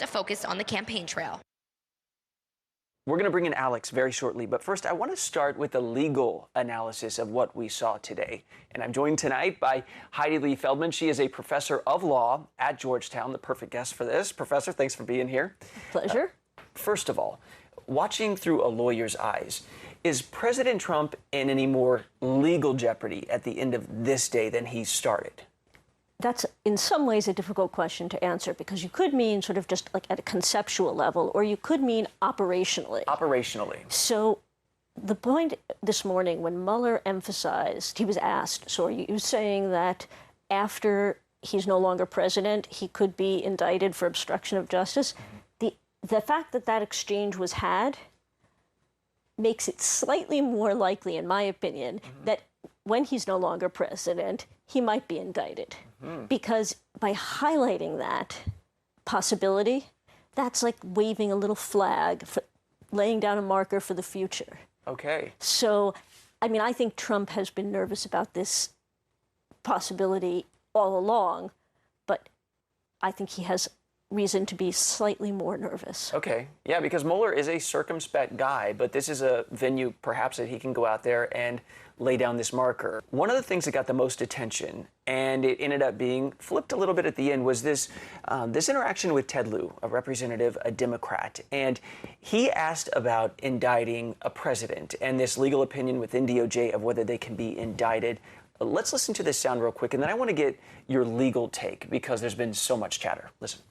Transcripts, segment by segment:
to focus on the campaign trail. We're going to bring in Alex very shortly, but first I want to start with a legal analysis of what we saw today. And I'm joined tonight by Heidi Li Feldman. She is a professor of law at Georgetown, the perfect guest for this. Professor, thanks for being here. Pleasure. First of all, watching through a lawyer's eyes, is President Trump in any more legal jeopardy at the end of this day than he started? That's in some ways a difficult question to answer, because you could mean sort of just like at a conceptual level, or you could mean operationally. Operationally. So the point this morning when Mueller emphasized, he was asked, so are you saying that after he's no longer president, he could be indicted for obstruction of justice? The fact that that exchange was had makes it slightly more likely, in my opinion, that when he's no longer president, he might be indicted. Because by highlighting that possibility, that's like waving a little flag, for laying down a marker for the future. Okay. So, I mean, I think Trump has been nervous about this possibility all along, but I think he has reason to be slightly more nervous. Okay. Yeah, because Mueller is a circumspect guy, but this is a venue perhaps that he can go out there and lay down this marker. One of the things that got the most attention, and it ended up being flipped a little bit at the end, was this this interaction with Ted Lieu, a representative, a Democrat. And he asked about indicting a president and this legal opinion within DOJ of whether they can be indicted. Let's listen to this sound real quick, and then I want to get your legal take because there's been so much chatter. Listen.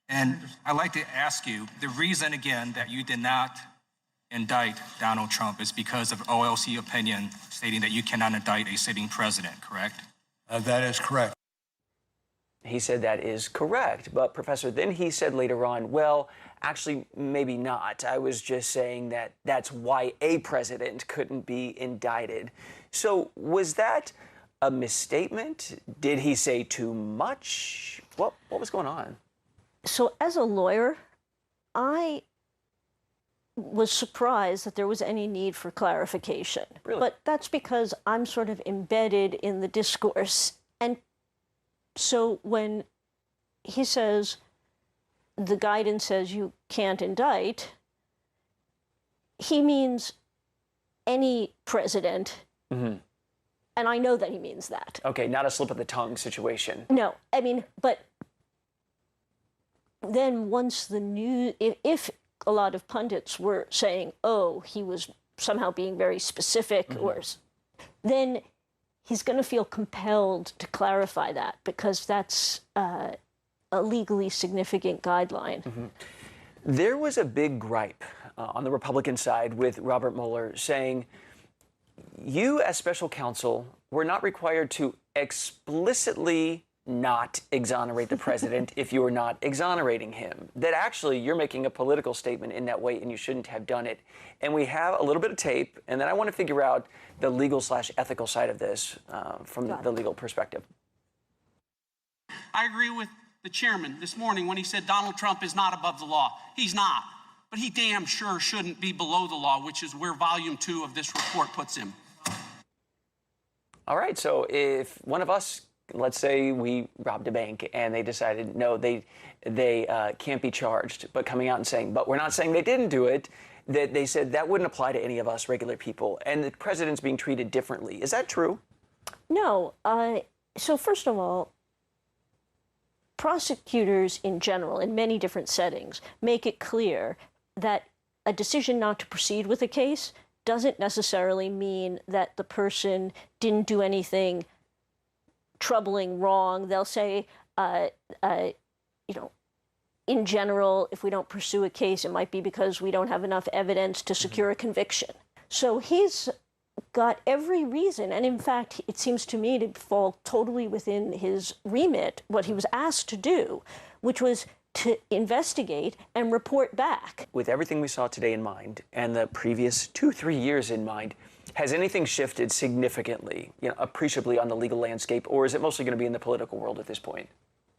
And I'd like to ask you, the reason, again, that you did not indict Donald Trump is because of OLC opinion stating that you cannot indict a sitting president, correct? That is correct. He said that is correct. But, Professor, then he said later on, well, actually, maybe not. I was just saying that that's why a president couldn't be indicted. So was that a misstatement? Did he say too much? What was going on? So as a lawyer, I was surprised that there was any need for clarification. Really? But that's because I'm sort of embedded in the discourse. And so when he says the guidance says you can't indict, he means any president. And I know that he means that. Okay, not a slip of the tongue situation. No, I mean, but then once the news, if a lot of pundits were saying, oh, he was somehow being very specific, or then he's going to feel compelled to clarify that, because that's a legally significant guideline. There was a big gripe on the Republican side with Robert Mueller saying, you as special counsel were not required to explicitly not exonerate the president if you were not exonerating him. That actually you're making a political statement in that way and you shouldn't have done it. And we have a little bit of tape, and then I want to figure out the legal/ethical side of this from the legal perspective. I agree with the chairman this morning when he said Donald Trump is not above the law. He's not. But he damn sure shouldn't be below the law, which is where volume 2 of this report puts him. All right, so if one of us, let's say we robbed a bank and they decided, no, they can't be charged, but coming out and saying, but we're not saying they didn't do it, that they said that wouldn't apply to any of us regular people, and the president's being treated differently. Is that true? No. So first of all, prosecutors in general, in many different settings, make it clear that a decision not to proceed with a case doesn't necessarily mean that the person didn't do anything troubling wrong. They'll say, you know, in general, if we don't pursue a case, it might be because we don't have enough evidence to secure a conviction. So he's got every reason, and in fact, it seems to me to fall totally within his remit, what he was asked to do, which was to investigate and report back. With everything we saw today in mind and the previous 2-3 years in mind, has anything shifted significantly, appreciably on the legal landscape, or is it mostly going to be in the political world at this point?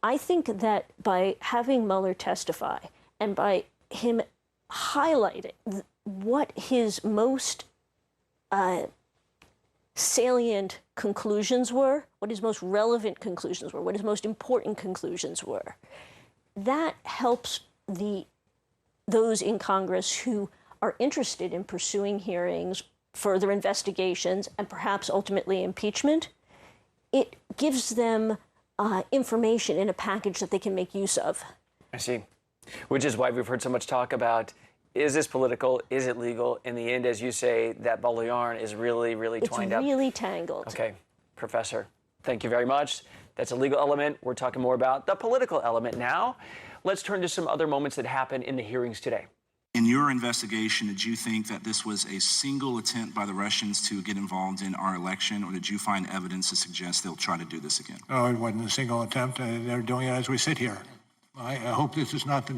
I think that by having Mueller testify and by him highlighting what his most salient conclusions were, what his most relevant conclusions were, what his most important conclusions were, that helps those in Congress who are interested in pursuing hearings, further investigations, and perhaps ultimately impeachment, it gives them information in a package that they can make use of. I see. Which is why we've heard so much talk about, is this political? Is it legal? In the end, as you say, that ball of yarn is really, really twined up. It's really tangled. Okay, Professor, thank you very much. That's a legal element. We're talking more about the political element now. Let's turn to some other moments that happened in the hearings today. In your investigation, did you think that this was a single attempt by the Russians to get involved in our election, or did you find evidence to suggest they'll try to do this again? No, it wasn't a single attempt. They're doing it as we sit here. I hope this is not the